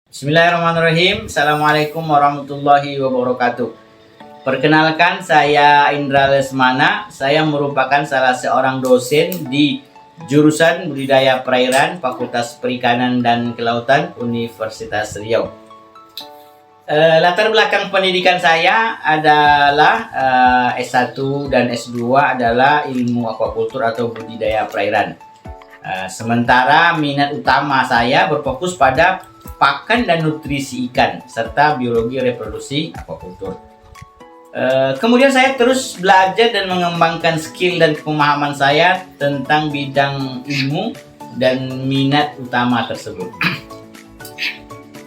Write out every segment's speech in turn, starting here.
Bismillahirrahmanirrahim. Assalamualaikum warahmatullahi wabarakatuh. Perkenalkan, saya Indra Lesmana. Saya merupakan salah seorang dosen di jurusan Budidaya Perairan Fakultas Perikanan dan Kelautan Universitas Riau. Latar belakang pendidikan saya adalah S1 dan S2 adalah ilmu aquacultur atau budidaya perairan. Sementara minat utama saya berfokus pada pakan dan nutrisi ikan serta biologi reproduksi aquacultur. Kemudian saya terus belajar dan mengembangkan skill dan pemahaman saya tentang bidang ilmu dan minat utama tersebut.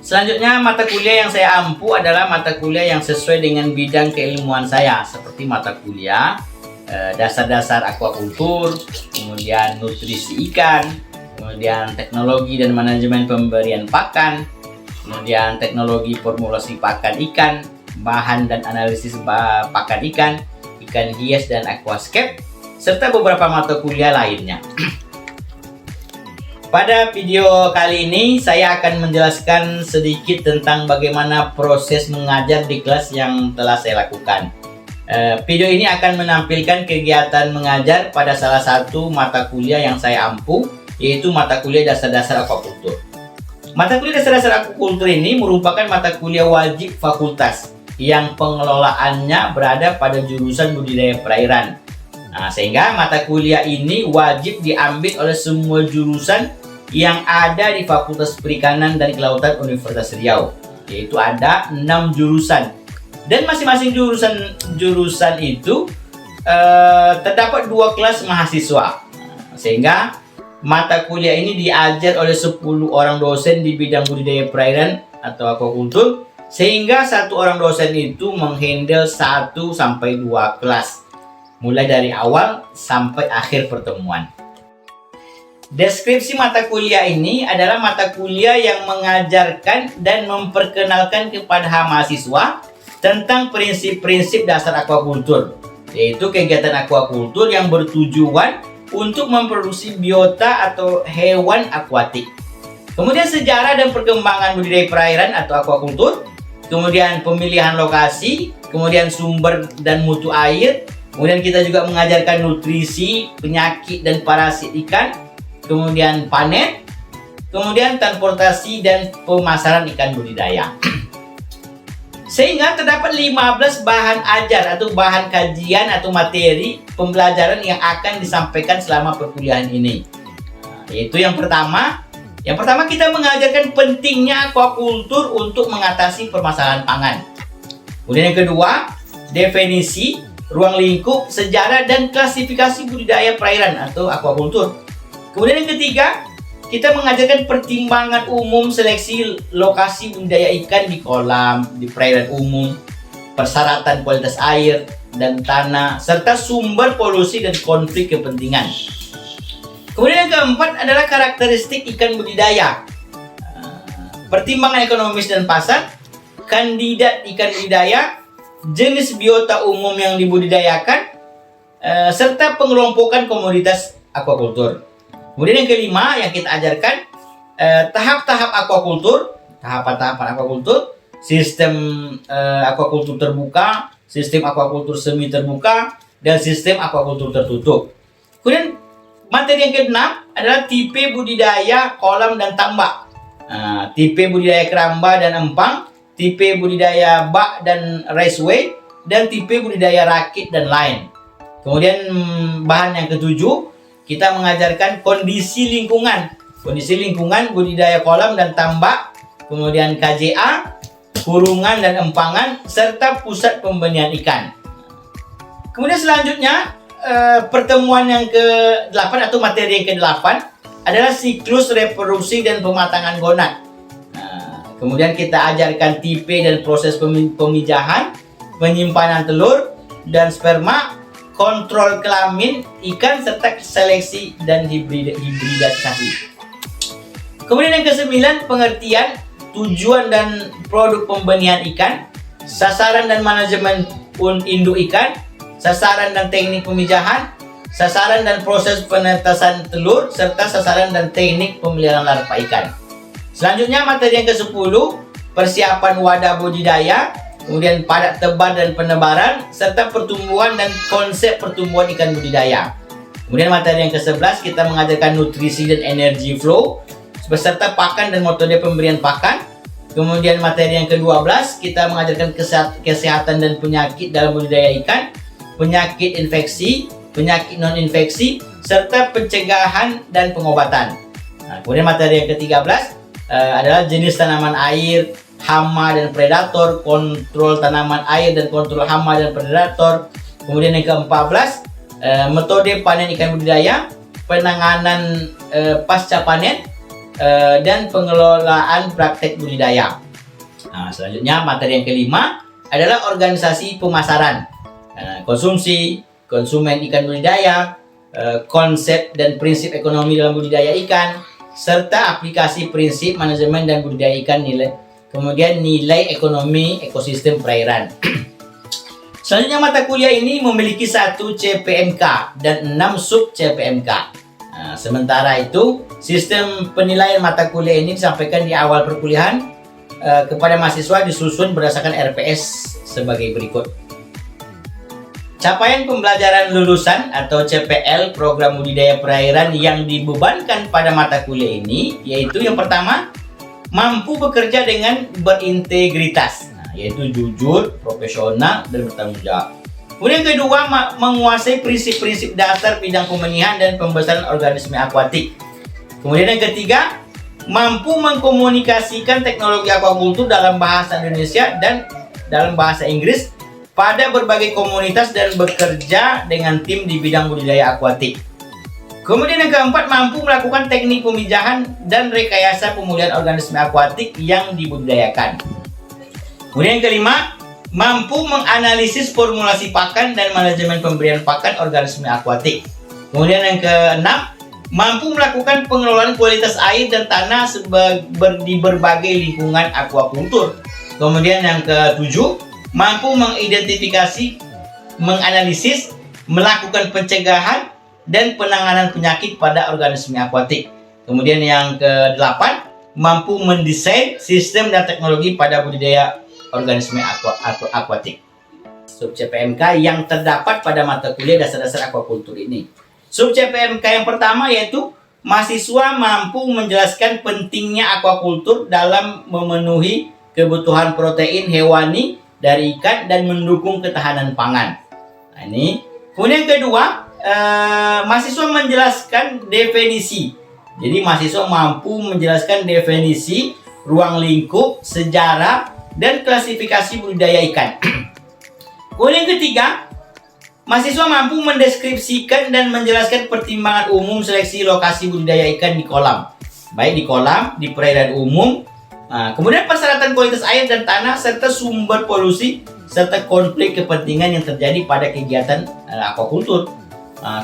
Selanjutnya, mata kuliah yang saya ampu adalah mata kuliah yang sesuai dengan bidang keilmuan saya, seperti mata kuliah dasar-dasar aquacultur, kemudian nutrisi ikan, kemudian teknologi dan manajemen pemberian pakan, kemudian teknologi formulasi pakan ikan, bahan dan analisis pakan ikan, ikan hias dan aquascape, serta beberapa mata kuliah lainnya. Pada video kali ini saya akan menjelaskan sedikit tentang bagaimana proses mengajar di kelas yang telah saya lakukan. Video ini akan menampilkan kegiatan mengajar pada salah satu mata kuliah yang saya ampu, yaitu mata kuliah dasar-dasar aquacultur. Mata kuliah dasar-dasar aquacultur ini merupakan mata kuliah wajib fakultas yang pengelolaannya berada pada jurusan budidaya perairan. Sehingga mata kuliah ini wajib diambil oleh semua jurusan yang ada di Fakultas Perikanan dan Kelautan Universitas Riau, yaitu ada 6 jurusan. Dan masing-masing jurusan itu terdapat 2 kelas mahasiswa. Sehingga mata kuliah ini diajar oleh 10 orang dosen di bidang budidaya perairan atau aquacultur, sehingga satu orang dosen itu menghandle 1 sampai 2 kelas, mulai dari awal sampai akhir pertemuan. Deskripsi mata kuliah ini adalah mata kuliah yang mengajarkan dan memperkenalkan kepada mahasiswa tentang prinsip-prinsip dasar aquacultur, yaitu kegiatan aquacultur yang bertujuan untuk memproduksi biota atau hewan akuatik. Kemudian sejarah dan perkembangan budidaya perairan atau aquacultur, kemudian pemilihan lokasi, kemudian sumber dan mutu air, kemudian kita juga mengajarkan nutrisi, penyakit dan parasit ikan, kemudian panen, kemudian transportasi dan pemasaran ikan budidaya. Sehingga terdapat 15 bahan ajar atau bahan kajian atau materi pembelajaran yang akan disampaikan selama perkuliahan ini. Yaitu yang pertama kita mengajarkan pentingnya aquacultur untuk mengatasi permasalahan pangan. Kemudian yang kedua, definisi, ruang lingkup, sejarah dan klasifikasi budidaya perairan atau aquacultur. Kemudian yang ketiga, kita mengajarkan pertimbangan umum seleksi lokasi budidaya ikan di kolam, di perairan umum, persyaratan kualitas air dan tanah, serta sumber polusi dan konflik kepentingan. Kemudian yang keempat adalah karakteristik ikan budidaya, pertimbangan ekonomis dan pasar, kandidat ikan budidaya, jenis biota umum yang dibudidayakan, serta pengelompokan komoditas aquacultur. Kemudian yang kelima yang kita ajarkan tahap-tahap aquacultur, tahapan-tahapan aquacultur, sistem aquacultur terbuka, sistem aquacultur semi terbuka, dan sistem aquacultur tertutup. Kemudian materi yang keenam adalah tipe budidaya kolam dan tambak, tipe budidaya keramba dan empang, tipe budidaya bak dan raceway, dan tipe budidaya rakit dan lain. Kemudian bahan yang ketujuh, kita mengajarkan kondisi lingkungan budidaya kolam dan tambak, kemudian KJA, kurungan dan empangan, serta pusat pembenihan ikan. Kemudian selanjutnya pertemuan yang ke-8 atau materi yang ke-8 adalah siklus reproduksi dan pematangan gonad. Kemudian kita ajarkan tipe dan proses pemijahan, penyimpanan telur dan sperma, kontrol kelamin ikan, serta seleksi dan hibridisasi. Kemudian yang ke-9, pengertian, tujuan dan produk pembenihan ikan, sasaran dan manajemen induk ikan, sasaran dan teknik pemijahan, sasaran dan proses penetasan telur, serta sasaran dan teknik pemeliharaan larva ikan. Selanjutnya materi yang ke-10, persiapan wadah budidaya, kemudian padat tebal dan penebaran, serta pertumbuhan dan konsep pertumbuhan ikan budidaya. Kemudian materi yang ke-11 kita mengajarkan nutrisi dan energi flow, beserta pakan dan metode pemberian pakan. Kemudian materi yang ke-12 kita mengajarkan kesehatan dan penyakit dalam budidaya ikan, penyakit infeksi, penyakit non-infeksi, serta pencegahan dan pengobatan. Nah, kemudian materi yang ke-13 adalah jenis tanaman air, hama dan predator, kontrol tanaman air dan kontrol hama dan predator. Kemudian yang ke-14 metode panen ikan budidaya, penanganan pasca panen, dan pengelolaan praktek budidaya. Nah, selanjutnya materi yang kelima adalah organisasi pemasaran, konsumsi, konsumen ikan budidaya, konsep dan prinsip ekonomi dalam budidaya ikan, serta aplikasi prinsip manajemen dan budidaya ikan, kemudian nilai ekonomi ekosistem perairan. Selanjutnya mata kuliah ini memiliki 1 CPMK dan 6 sub CPMK. Nah, sementara itu sistem penilaian mata kuliah ini disampaikan di awal perkuliahan kepada mahasiswa disusun berdasarkan RPS sebagai berikut. Capaian pembelajaran lulusan atau CPL program budidaya perairan yang dibebankan pada mata kuliah ini yaitu yang pertama, mampu bekerja dengan berintegritas, yaitu jujur, profesional, dan bertanggung jawab. Kemudian yang kedua, menguasai prinsip-prinsip dasar bidang pemenihan dan pembesaran organisme akuatik. Kemudian yang ketiga, mampu mengkomunikasikan teknologi akuakultur dalam bahasa Indonesia dan dalam bahasa Inggris pada berbagai komunitas dan bekerja dengan tim di bidang budidaya akuatik. Kemudian yang keempat, mampu melakukan teknik pemijahan dan rekayasa pemulihan organisme akuatik yang dibudidayakan. Kemudian yang kelima, mampu menganalisis formulasi pakan dan manajemen pemberian pakan organisme akuatik. Kemudian yang keenam, mampu melakukan pengelolaan kualitas air dan tanah di berbagai lingkungan akuakultur. Kemudian yang ketujuh, mampu mengidentifikasi, menganalisis, melakukan pencegahan dan penanganan penyakit pada organisme akuatik. Kemudian yang ke-8, mampu mendesain sistem dan teknologi pada budidaya organisme akuatik. Sub CPMK yang terdapat pada mata kuliah dasar-dasar akuakultur ini. Sub CPMK yang pertama yaitu mahasiswa mampu menjelaskan pentingnya akuakultur dalam memenuhi kebutuhan protein hewani dari ikan dan mendukung ketahanan pangan. Nah, ini. Kemudian yang kedua, mahasiswa menjelaskan definisi. Jadi mahasiswa mampu menjelaskan definisi, ruang lingkup, sejarah, dan klasifikasi budidaya ikan. Kemudian yang ketiga, mahasiswa mampu mendeskripsikan dan menjelaskan pertimbangan umum seleksi lokasi budidaya ikan di kolam. Baik di kolam, di perairan umum. Kemudian persyaratan kualitas air dan tanah, serta sumber polusi, serta konflik kepentingan yang terjadi pada kegiatan akuakultur.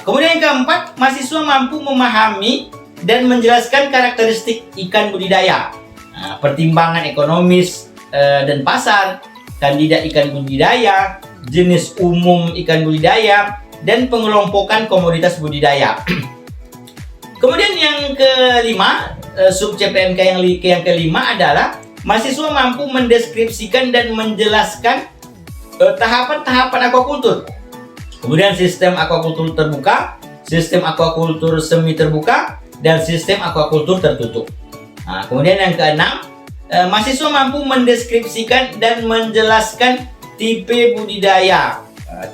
Kemudian yang keempat, mahasiswa mampu memahami dan menjelaskan karakteristik ikan budidaya, pertimbangan ekonomis dan pasar, kandidat ikan budidaya, jenis umum ikan budidaya, dan pengelompokan komoditas budidaya. Kemudian yang kelima, sub CPMK yang kelima adalah mahasiswa mampu mendeskripsikan dan menjelaskan tahapan-tahapan akuakultur. Kemudian sistem akuakultur terbuka, sistem akuakultur semi terbuka, dan sistem akuakultur tertutup. Kemudian yang keenam, mahasiswa mampu mendeskripsikan dan menjelaskan tipe budidaya,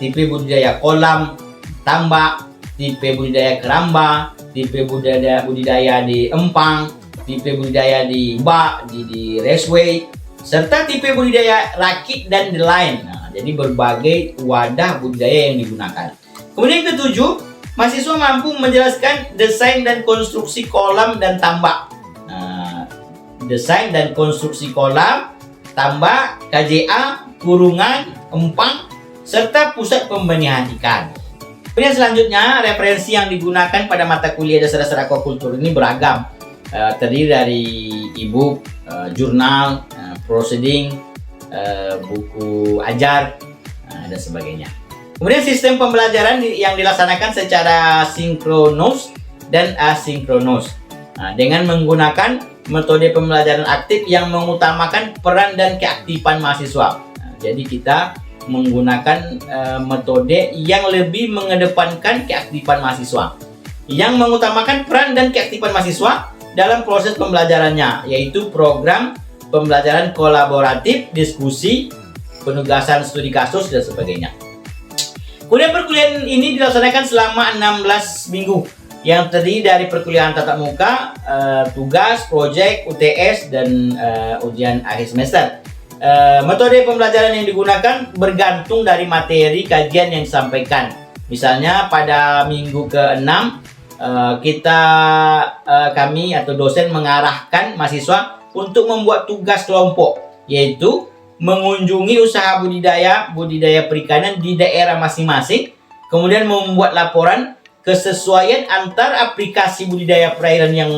tipe budidaya kolam, tambak, tipe budidaya keramba, tipe budidaya di empang, tipe budidaya di bak, di raceway, serta tipe budidaya rakit dan the line. Jadi berbagai wadah budidaya yang digunakan. Kemudian yang ketujuh, mahasiswa mampu menjelaskan desain dan konstruksi kolam dan tambak. Desain dan konstruksi kolam, tambak, KJA, kurungan, empang, serta pusat pembenihan ikan. Kemudian selanjutnya, referensi yang digunakan pada mata kuliah dasar-dasar akuakultur ini beragam. Terdiri dari e-book, jurnal, proceeding, buku ajar, dan sebagainya. Kemudian sistem pembelajaran yang dilaksanakan secara sinkronus dan asinkronus dengan menggunakan metode pembelajaran aktif yang mengutamakan peran dan keaktifan mahasiswa. Nah, jadi kita menggunakan metode yang lebih mengedepankan keaktifan mahasiswa, yang mengutamakan peran dan keaktifan mahasiswa dalam proses pembelajarannya, yaitu program pembelajaran kolaboratif, diskusi, penugasan studi kasus, dan sebagainya. Kemudian perkuliahan ini dilaksanakan selama 16 minggu yang terdiri dari perkuliahan tatap muka, tugas, proyek, UTS, dan ujian akhir semester. Metode pembelajaran yang digunakan bergantung dari materi kajian yang disampaikan. Misalnya pada minggu ke-6 kami atau dosen mengarahkan mahasiswa untuk membuat tugas kelompok, yaitu mengunjungi usaha budidaya perikanan di daerah masing-masing, kemudian membuat laporan kesesuaian antar aplikasi budidaya perairan yang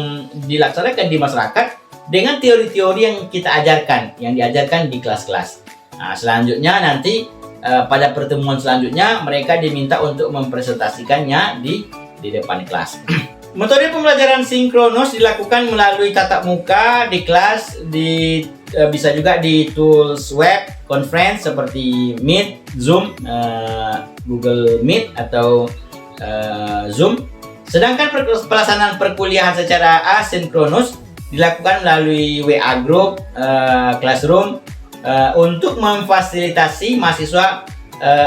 dilaksanakan di masyarakat dengan teori-teori yang kita ajarkan, yang diajarkan di kelas-kelas. Nah, selanjutnya nanti pada pertemuan selanjutnya mereka diminta untuk mempresentasikannya di depan kelas. Metode pembelajaran sinkronus dilakukan melalui tatap muka di kelas, bisa juga di tools web conference seperti Meet, Zoom, Google Meet atau Zoom. Sedangkan pelaksanaan perkuliahan secara asinkronus dilakukan melalui WA Group, Classroom, untuk memfasilitasi mahasiswa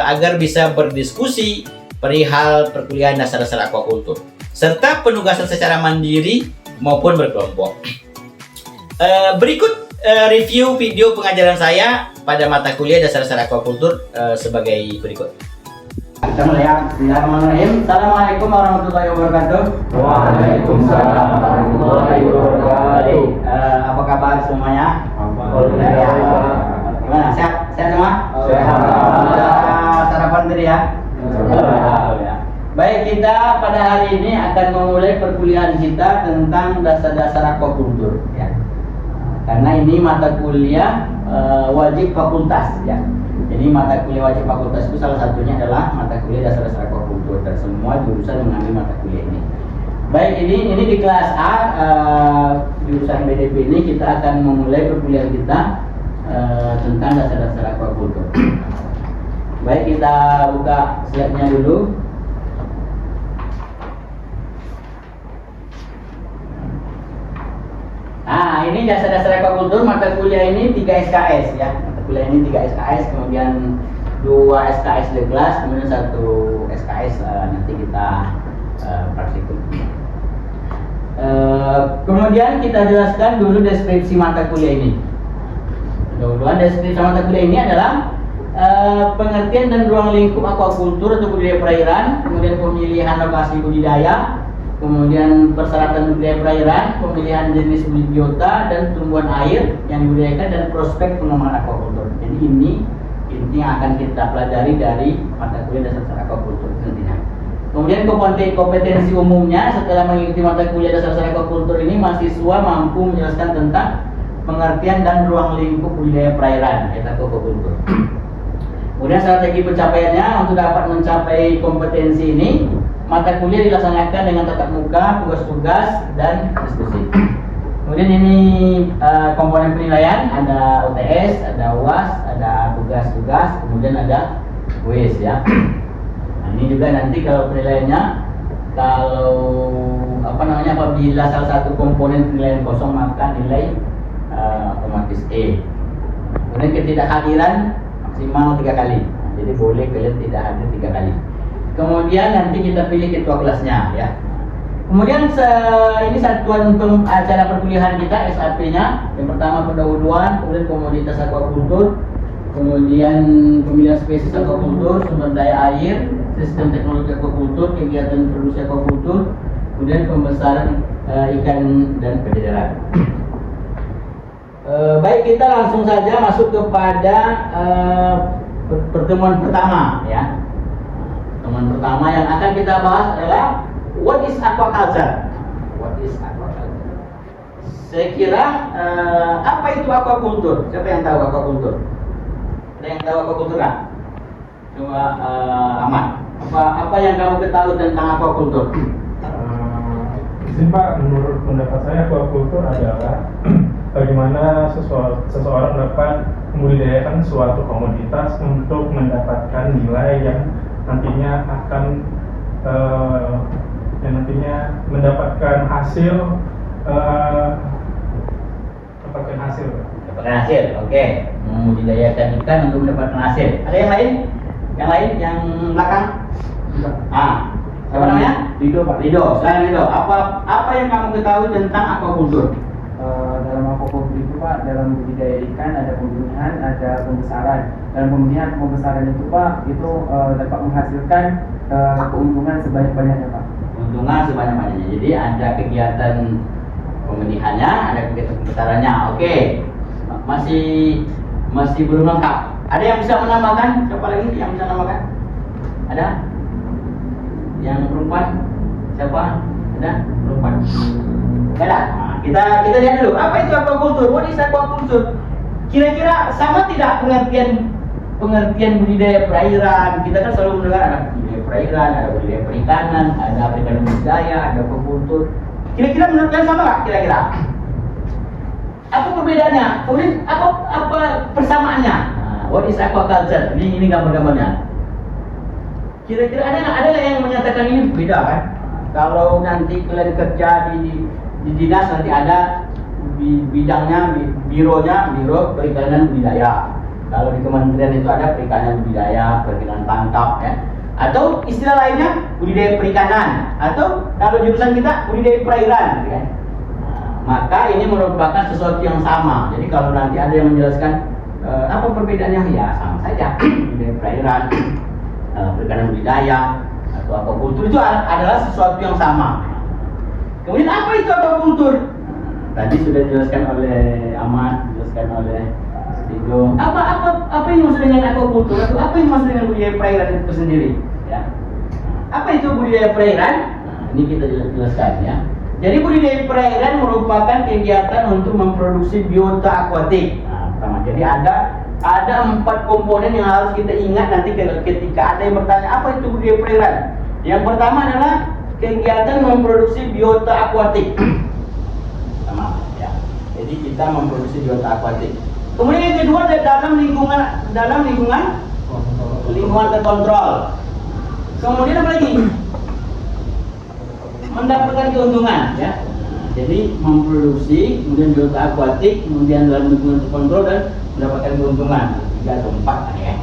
agar bisa berdiskusi perihal perkuliahan dasar-dasar aquaculture, serta penugasan secara mandiri maupun berkelompok. Berikut review video pengajaran saya pada mata kuliah dasar-dasar aquaculture sebagai berikut. Kita melihat Bismillahirrahmanirrahim. Assalamualaikum warahmatullahi wabarakatuh. Waalaikumsalam warahmatullahi wabarakatuh. Apa kabar semuanya? Alhamdulillah. Gimana? Sehat? Sehat semua? Sehat. Sarapan tadi ya? Ya. Baik, kita pada hari ini akan memulai perkuliahan kita tentang dasar-dasar aquaculture, ya. Karena ini mata kuliah wajib fakultas, ya. Jadi mata kuliah wajib fakultas itu salah satunya adalah mata kuliah dasar-dasar aquaculture, dan semua jurusan mengambil mata kuliah ini. Baik, ini di kelas A, jurusan BDP ini kita akan memulai perkuliahan kita tentang dasar-dasar aquaculture. Baik, kita buka slide-nya dulu. Nah, ini dasar-dasar aquaculture, mata kuliah ini 3 SKS, ya. Mata kuliah ini 3 SKS, kemudian 2 SKS di kelas, kemudian 1 SKS nanti kita praktikum. Kemudian kita jelaskan dulu deskripsi mata kuliah ini. Kemudian deskripsi mata kuliah ini adalah pengertian dan ruang lingkup aquaculture atau budidaya perairan, kemudian pemilihan lokasi budidaya, kemudian persyaratan budidaya perairan, pemilihan jenis biota dan tumbuhan air yang dibudidayakan, dan prospek pengembangan aquaculture. Jadi ini yang akan kita pelajari dari mata kuliah dasar aquaculture nantinya. Kemudian kompetensi umumnya, setelah mengikuti mata kuliah dasar aquaculture ini, mahasiswa mampu menjelaskan tentang pengertian dan ruang lingkup budidaya perairan yaitu aquaculture. Kemudian strategi pencapaiannya, untuk dapat mencapai kompetensi ini, mata kuliah dilaksanakan dengan tatap muka, tugas-tugas, dan diskusi. Kemudian ini komponen penilaian, ada UTS, ada UAS, ada tugas-tugas, kemudian ada kuis, ya. Nah, ini juga nanti kalau penilaiannya, apabila salah satu komponen penilaian kosong, maka nilai otomatis E. Kemudian ketidakhadiran maksimal 3 kali. Jadi boleh kalian tidak hadir 3 kali. Kemudian nanti kita pilih ketua kelasnya, ya. Kemudian ini satuan acara perkuliahan kita, SAP-nya. Yang pertama pendahuluan, kemudian komoditas aquaculture, kemudian pemilihan spesies aquaculture, sumber daya air, sistem teknologi aquaculture, kegiatan produksi aquaculture, kemudian pembesaran ikan dan peredaran. Baik, kita langsung saja masuk kepada pertemuan pertama, ya. Pertemuan pertama yang akan kita bahas adalah what is aquaculture. What is aquaculture? Saya kira apa itu aquaculture? Siapa yang tahu aquaculture? Ada yang tahu aquaculture nggak? Coba Ahmad. Apa yang kamu ketahui tentang aquaculture? Jadi Pak, menurut pendapat saya aquaculture adalah bagaimana seseorang dapat membudidayakan suatu komoditas untuk mendapatkan nilai yang nantinya akan mendapatkan hasil. Mendapatkan hasil, oke. Membudidayakan ikan untuk mendapatkan hasil. Ada yang lain? Yang belakang? Siapa namanya? Rido Pak. Rido, selain Rido, apa yang kamu ketahui tentang aquaculture? Dalam aquaculture itu Pak, dalam budidaya ikan ada pembenihan, ada pembesaran. Dalam pembesaran itu Pak, itu dapat menghasilkan keuntungan sebanyak-banyaknya Pak. Keuntungan sebanyak-banyaknya. Jadi ada kegiatan pembenihannya, ada kegiatan pembesarannya. Oke. Masih belum lengkap. Ada yang bisa menambahkan? Siapa lagi yang bisa menambahkan? Ada? Yang perempuan? Siapa? Ada? Perempuan? Ada? Kita lihat dulu. Apa itu aquaculture? What is aquaculture? Kira-kira sama tidak pengertian budidaya perairan? Kita kan selalu mendengar ada budidaya perairan, ada budidaya perikanan, ada perikanan budidaya, ada aquaculture. Kira-kira menurut kalian sama nggak? Kira-kira? Apa perbedaannya? Kemudian apa persamaannya? What is aquaculture? Ini gambar-gambarnya. Kira-kira ada nggak yang menyatakan ini beda kan? Kalau nanti kalian kerja di dinas nanti ada bidangnya, biro perikanan budidaya. Kalau di kementerian itu ada perikanan budidaya, perikanan tangkap ya. Atau istilah lainnya budidaya perikanan. Atau kalau jurusan kita budidaya perairan, gitu kan? Maka ini merupakan sesuatu yang sama. Jadi kalau nanti ada yang menjelaskan apa perbedaannya, ya sama saja. Budidaya perairan, perikanan budidaya atau aquaculture itu adalah sesuatu yang sama. Kemudian apa itu aquaculture? Tadi sudah dijelaskan oleh Ahmad, dijelaskan oleh Rido. Apa yang maksud dengan aquaculture atau apa yang maksud dengan budidaya perairan itu sendiri? Ya. Apa itu budidaya perairan? Ini kita jelaskan ya. Jadi budidaya perairan merupakan kegiatan untuk memproduksi biota akuatik. Pertama, jadi ada 4 komponen yang harus kita ingat nanti ketika ada yang bertanya apa itu budidaya perairan. Yang pertama adalah kegiatan memproduksi biota akuatik. Sama ya. Jadi kita memproduksi biota akuatik. Kemudian yang kedua dalam lingkungan terkontrol. Kemudian apa lagi? Mendapatkan keuntungan ya. Jadi memproduksi, kemudian biota akuatik, kemudian dalam lingkungan terkontrol dan mendapatkan keuntungan. 3 atau 4 ya.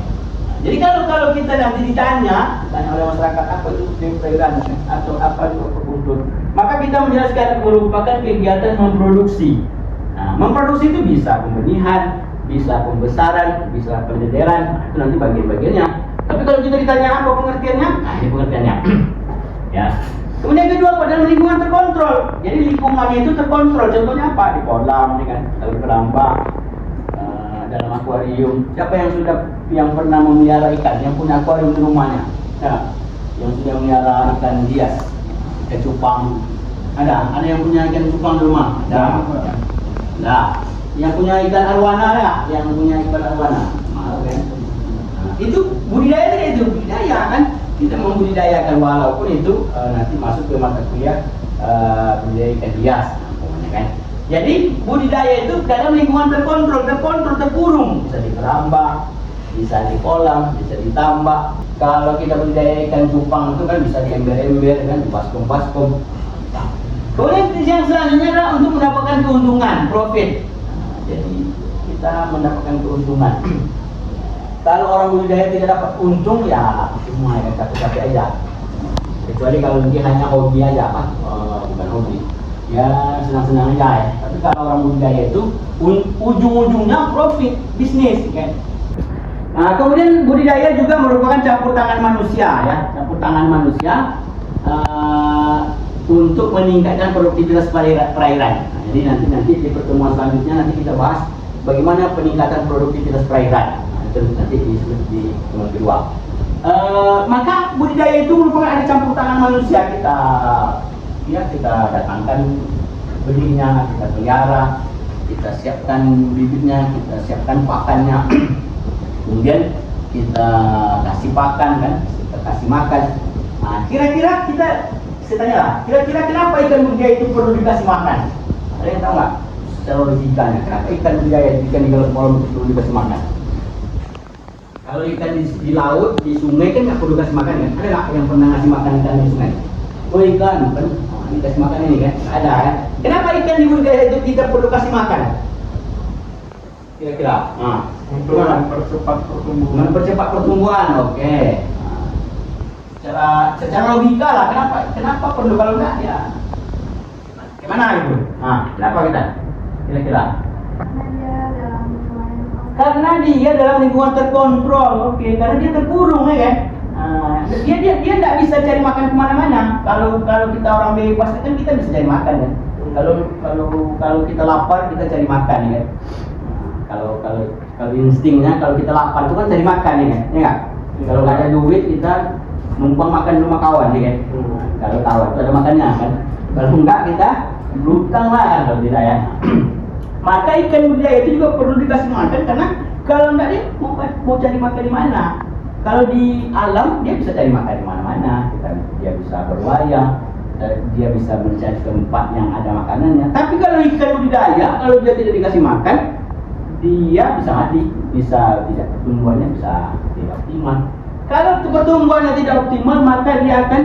Jadi kalau kita nanti ditanya oleh masyarakat apa itu budidaya perairan atau apa itu aquaculture, maka kita menjelaskan merupakan kegiatan memproduksi. Memproduksi itu bisa pembenihan, bisa pembesaran, bisa pendederan, itu nanti bagian-bagiannya. Tapi kalau kita ditanya apa pengertiannya, ini pengertiannya. Ya. Kemudian yang kedua, pada lingkungan terkontrol. Jadi lingkungannya itu terkontrol. Contohnya apa? Di kolam, ini kan, kalau keramba, dalam akuarium. Siapa yang pernah memelihara ikan, yang punya akuarium di rumahnya? Ya. Yang sudah memelihara ikan hias, ikan cupang. Ada yang punya ikan cupang di rumah? Ada. Nah, yang punya ikan arwana ya, yang punya ikan arwana. Kan? Itu budidaya itu budidaya kan? Kita membudidayakan walaupun itu nanti masuk ke mata kuliah budidaya ikan hias, kan? Jadi budidaya itu dalam lingkungan terkontrol, terkurung, bisa di keramba, bisa di kolam, bisa ditambak. Kalau kita budidaya ikan cupang itu kan bisa di ember-ember, kan, di baskom. Kemudian yang selanjutnya adalah untuk mendapatkan keuntungan, profit. Jadi kita mendapatkan keuntungan. Kalau orang budidaya tidak dapat untung, ya semua yang capek-capek aja. Kecuali kalau dia hanya hobi aja, bukan hobi. Ya senang-senang aja ya. Tapi kalau orang budidaya itu ujung-ujungnya profit, bisnis kan. Nah, kemudian budidaya juga merupakan campur tangan manusia ya, campur tangan manusia untuk meningkatkan produktivitas perairan. Nah, jadi nanti di pertemuan selanjutnya nanti kita bahas bagaimana peningkatan produktivitas perairan. Nah, itu nanti di pertemuan kedua. Maka budidaya itu merupakan ada campur tangan manusia. Kita datangkan benihnya, kita pelihara, kita siapkan bibitnya, kita siapkan pakannya, kemudian kita kasih pakan kan, kita kasih makan. Nah, kira-kira kita saya tanya lah, kira-kira kenapa ikan budidaya itu perlu dikasih makan? Ada yang tahu nggak? Secara logikanya, kenapa ikan budidaya, ikan di dalam kolam itu perlu dikasih makan? Kalau ikan di laut, di sungai kan nggak perlu kasih makan kan? Ada nggak yang pernah ngasih makan ikan di sungai? Oh ikan, kan? Ini kasih makan ini kan? Ada kan? Kenapa ikan di budidaya itu tidak perlu kasih makan? Kira-kira? Nah, Untuk mempercepat pertumbuhan. mempercepat pertumbuhan, oke. Secara logika lah, kenapa perlu, kalau enggak ya gimana itu? Nah, kenapa kita? Kira-kira? Karena dia dalam lingkungan terkontrol, oke. Karena dia terkurung, ya kan? Dia nggak bisa cari makan kemana-mana. Kalau kita orang bebas kan kita bisa cari makan kan. Kalau kita lapar kita cari makan, ya kan? Kalau instingnya kalau kita lapar itu kan cari makan, ya kan? Ya nggak? Kalau nggak ada duit kita numpang makan di rumah kawan, ya kan? Kalau kawan itu ada makannya kan. Kalau enggak kita berutang lah kalau tidak ya. Maka ikan budidaya itu juga perlu dikasih makan, karena kalau enggak dia mau cari makan di mana? Kalau di alam dia bisa cari makan di mana-mana. Dia bisa berwayang, dia bisa mencari tempat yang ada makanannya. Tapi kalau ikan budidaya, kalau dia tidak dikasih makan, dia bisa mati, bisa tidak, pertumbuhannya bisa tidak optimal. Kalau pertumbuhannya tidak optimal, maka dia akan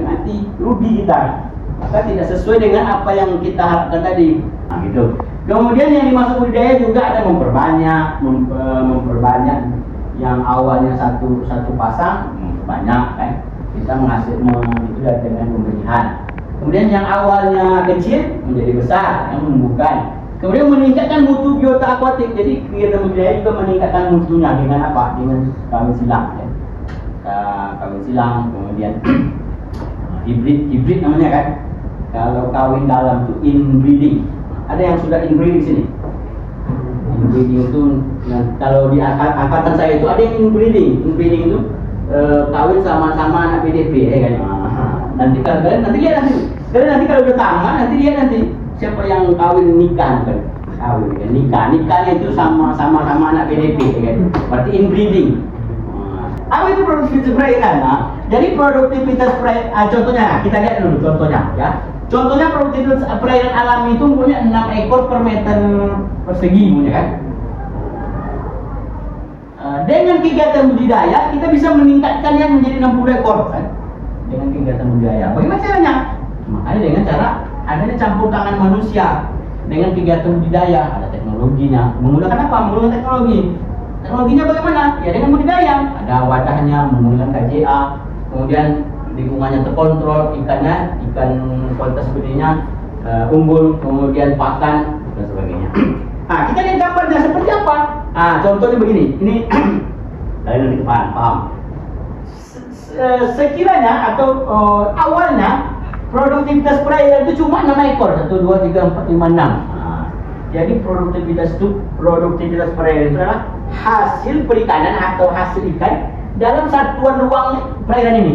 mati, rugi kita. Maka tidak sesuai dengan apa yang kita harapkan tadi. Nah, gitu. Kemudian yang dimaksud budidaya juga ada memperbanyak yang awalnya satu pasang, banyak kan. Kita itu dengan pemberian. Kemudian yang awalnya kecil menjadi besar, yang menumbuhkan. Kemudian meningkatkan mutu biota akuatik. Jadi kegiatan budidaya juga meningkatkan mutunya dengan apa? Dengan kawin silang. Ya. Kawin silang, kemudian hibrid namanya kan. Kalau kawin dalam itu inbreeding. Ada yang sudah inbreeding sini? Inbreeding itu, nah, kalau di angkatan saya itu ada yang inbreeding. Inbreeding itu kawin sama-sama anak PDP, ya kan? Nanti kalian nanti kalau udah tamat nanti lihat nanti siapa yang kawin nikah kan? Kawin kan? Nikahnya itu sama-sama anak PDP, ya kan? Berarti inbreeding. Apa itu produktivitas perairan? Nah, jadi produktivitas perairan, contohnya kita lihat dulu contohnya ya. Contohnya produktivitas perairan alami itu punya 6 ekor per meter persegi, punya kan? Dengan kegiatan budidaya kita bisa meningkatkannya menjadi 60 ekor kan? Dengan kegiatan budidaya. Bagaimana caranya? Makanya dengan cara adanya campur tangan manusia dengan kegiatan budidaya, ada teknologinya. Menggunakan apa? Menggunakan teknologi. Teknologinya bagaimana? Ya dengan budidaya. Ada wadahnya, menggunakan KJA, kemudian lingkungannya terkontrol, ikan kualitas budidayanya unggul, kemudian pakan dan sebagainya. Nah, kita lihat gambarnya seperti apa? Nah, contohnya begini. Ini kalian nanti paham. Sekiranya atau awalnya produktivitas perairan itu cuma 6 ekor, 1, 2, 3, 4, 5, 6. Jadi produktivitas perairan itu adalah hasil perikanan atau hasil ikan dalam satuan ruang perairan ini.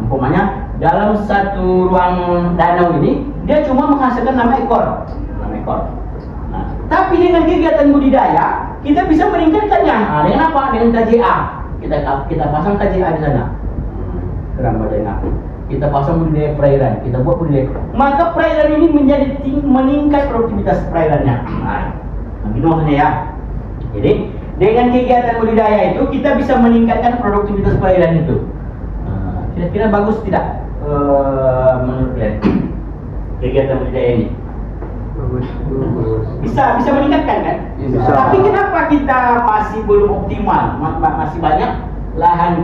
Umpamanya dalam satu ruang danau ini dia cuma menghasilkan 6 ekor. Nah, tapi dengan kegiatan budidaya kita bisa meningkatkannya. Nah, dengan apa? Dengan KJA. Kita pasang KJA di sana. Kerang badan aku. Kita pasang budidaya perairan, kita buat budidaya. Maka perairan ini meningkat produktivitas perairannya. Nah, gitu maksudnya ya. Jadi dengan kegiatan budidaya itu kita bisa meningkatkan produktivitas perairan itu. Kira-kira bagus tidak menurut kalian kegiatan budidaya ini? Bagus. Bisa meningkatkan kan? Bisa. Tapi kenapa kita masih belum optimal? Masih banyak lahan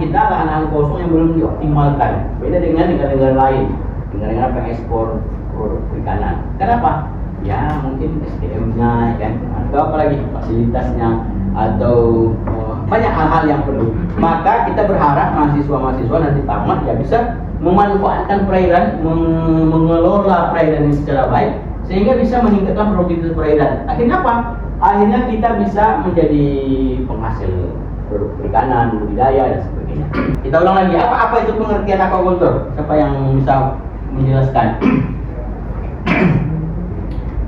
kosong yang belum dioptimalkan. Beda dengan negara-negara lain, negara-negara pengekspor produk perikanan. Kenapa? Ya mungkin SDM-nya, kan? Atau apalagi fasilitasnya, atau banyak hal-hal yang perlu. Maka kita berharap mahasiswa-mahasiswa nanti tamat ya bisa memanfaatkan perairan, mengelola perairan ini secara baik, sehingga bisa meningkatkan produktivitas perairan. Akhirnya apa? Akhirnya kita bisa menjadi penghasil produk perikanan, budidaya dan sebagainya. Kita ulang lagi, apa itu pengertian aquaculture? Siapa yang bisa menjelaskan?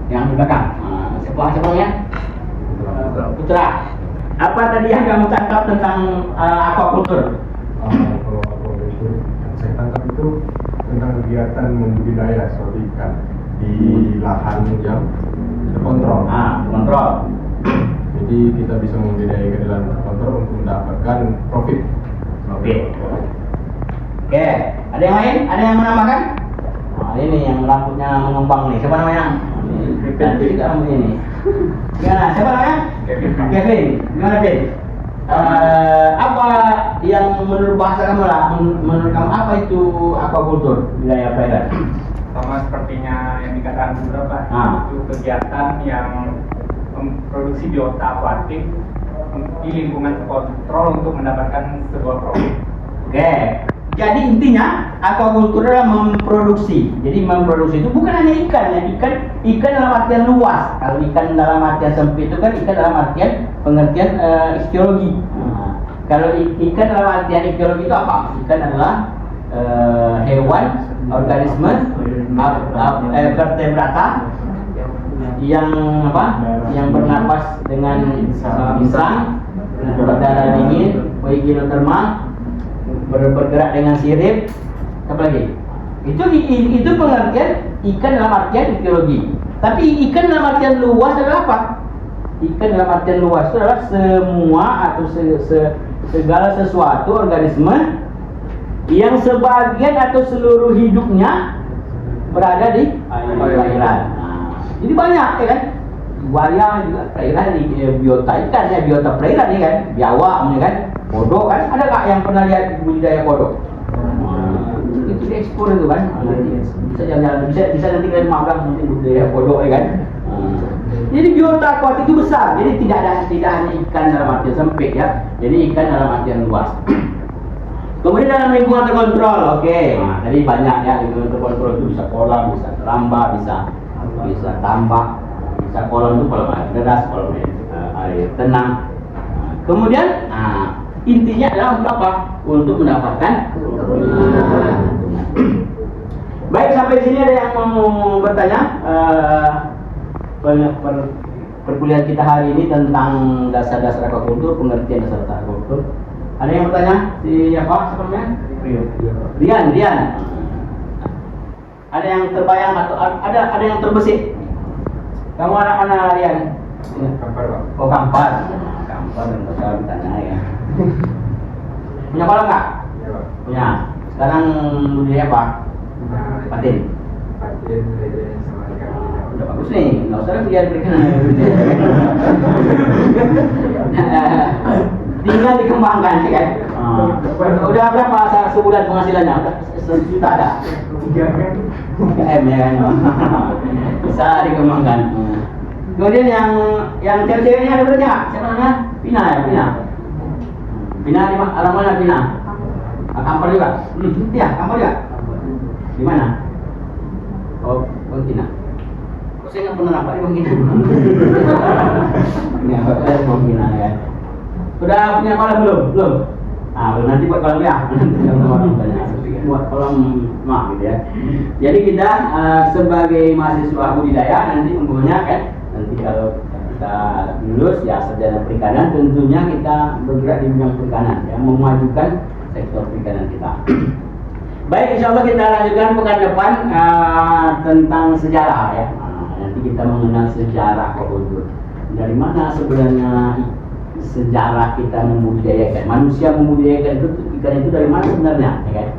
Yang di belakang. Siapa ya? Putra. Apa tadi yang kamu tangkap tentang aquaculture? Kalau aquaculture yang saya tangkap itu tentang kegiatan membudidaya seperti ikan di lahan yang terkontrol. Kontrol. Jadi kita bisa membudidaya ikan di lahan terkontrol untuk mendapatkan profit. Oke. Oke, ada yang lain? Ada yang menambahkan? Nah, ini yang rambutnya mengembang nih. Siapa namanya? Cantik juga rambutnya ini. Gimana? Siapa namanya? Kevin. Gimana, Kevin? Apa yang menurut bahasa kamu lah? Menurut kamu apa itu aquaculture, budidaya perairan? Sama sepertinya yang dikatakan beberapa, itu kegiatan yang memproduksi biota aquatik di lingkungan terkontrol untuk mendapatkan sebuah profit. Oke, jadi intinya aquaculture adalah memproduksi. Jadi memproduksi itu bukan hanya ikan ya, ikan dalam artian luas. Kalau ikan dalam artian sempit itu kan ikan dalam artian pengertian ichthyologi. Kalau ikan dalam artian ichthyologi itu apa? Ikan adalah hewan, organisme, vertebrata yang yang bernapas dengan insang, berdarah dingin, hidrotermal, bergerak dengan sirip, apa lagi? Itu pengertian ikan dalam artian ichthyologi. Tapi ikan dalam artian luas adalah apa? Ikan dalam artian luas itu adalah semua atau segala sesuatu organisme yang sebagian atau seluruh hidupnya berada di perairan. Jadi banyak ya kan? Buaya juga perairan, biota ikan ya, biota perairan ya kan? Biawak ya kan? Kodok kan? Ada nggak yang pernah lihat budidaya kodok? Itu diekspor itu kan? Bisa jalan-jalan, bisa nanti kalian magang nanti budidaya kodok ya kan? Jadi biota aquatik itu besar. Jadi tidak hanya ikan dalam artian sempit ya. Jadi ikan dalam artian luas. Kemudian dalam lingkungan terkontrol, oke. Nah, tadi banyak ya lingkungan terkontrol itu bisa kolam, bisa keramba, bisa tambak, bisa kolam itu kolam air deras, kolam air tenang. Kemudian, intinya adalah untuk apa? Untuk mendapatkan. Baik, sampai sini ada yang mau bertanya? Perkuliahan kita hari ini tentang dasar-dasar aquaculture, pengertian dasar aquaculture. Ada yang bertanya? Siapa sebelumnya? Rian. Ada yang terbayang atau ada yang terbesit? Kamu anak mana, Rian? Kampar, Pak. Oh, Kampar. Kampar dan besar bertanya ya. Punya kolam nggak? Iya, Pak. Punya. Sekarang budidaya apa? Patin. Patin, lele, sama ikan. Udah bagus nih, nggak usah lagi berikan. Tinggal dikembangkan sih kan. Udah berapa sebulan penghasilannya? Udah 1 juta ada. 3 M ya kan. Bisa dikembangkan. Kemudian yang cewek-ceweknya ada berarti nggak? Siapa namanya? Pina ya, Pina. Pina di alam mana Pina? Kampar juga. Iya, Kampar juga. Di mana? Oh, Pina. Kok saya nggak pernah nampak di Pina? Ya, Bang Pina ya. Sudah punya kolam belum? Belum. Belum, nanti buat kolam ya. Buat kolam gitu ya. Jadi kita sebagai mahasiswa budidaya nanti umumnya kan, nanti kalau kita lulus ya sarjana perikanan, tentunya kita bergerak di bidang perikanan ya, memajukan sektor perikanan kita. Baik, insya Allah kita lanjutkan pekan depan tentang sejarah ya. Nanti kita mengenal sejarah aquaculture. Dari mana sebenarnya sejarah kita membudidayakan, manusia membudidayakan ikan itu dari mana sebenarnya, ya kan?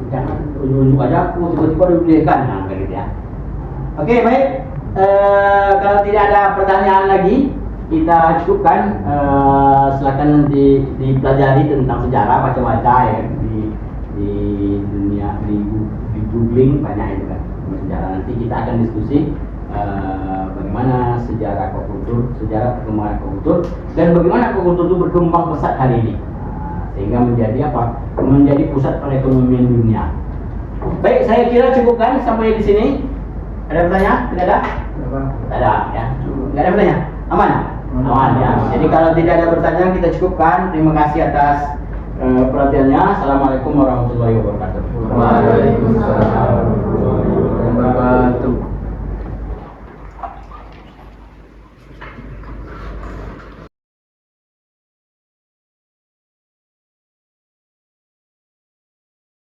Jangan ujuk-ujuk aja aku tiba-tiba dibudidayakan, kayak gitu ya. Oke, baik. Kalau tidak ada pertanyaan lagi, kita cukupkan. Silakan nanti dipelajari tentang sejarah, baca-baca ya di dunia, di googling banyak itu kan sejarah. Nanti kita akan diskusi bagaimana sejarah aquaculture, sejarah perkembangan aquaculture, dan bagaimana aquaculture itu berkembang pesat hari ini, sehingga menjadi apa? Menjadi pusat perekonomian dunia. Baik, saya kira cukupkan sampai di sini. Ada pertanyaan? Tidak ada? Tidak ada ya. Tidak ada pertanyaan? Aman? Aman ya. Jadi kalau tidak ada pertanyaan kita cukupkan. Terima kasih atas perhatiannya. Assalamualaikum warahmatullahi wabarakatuh.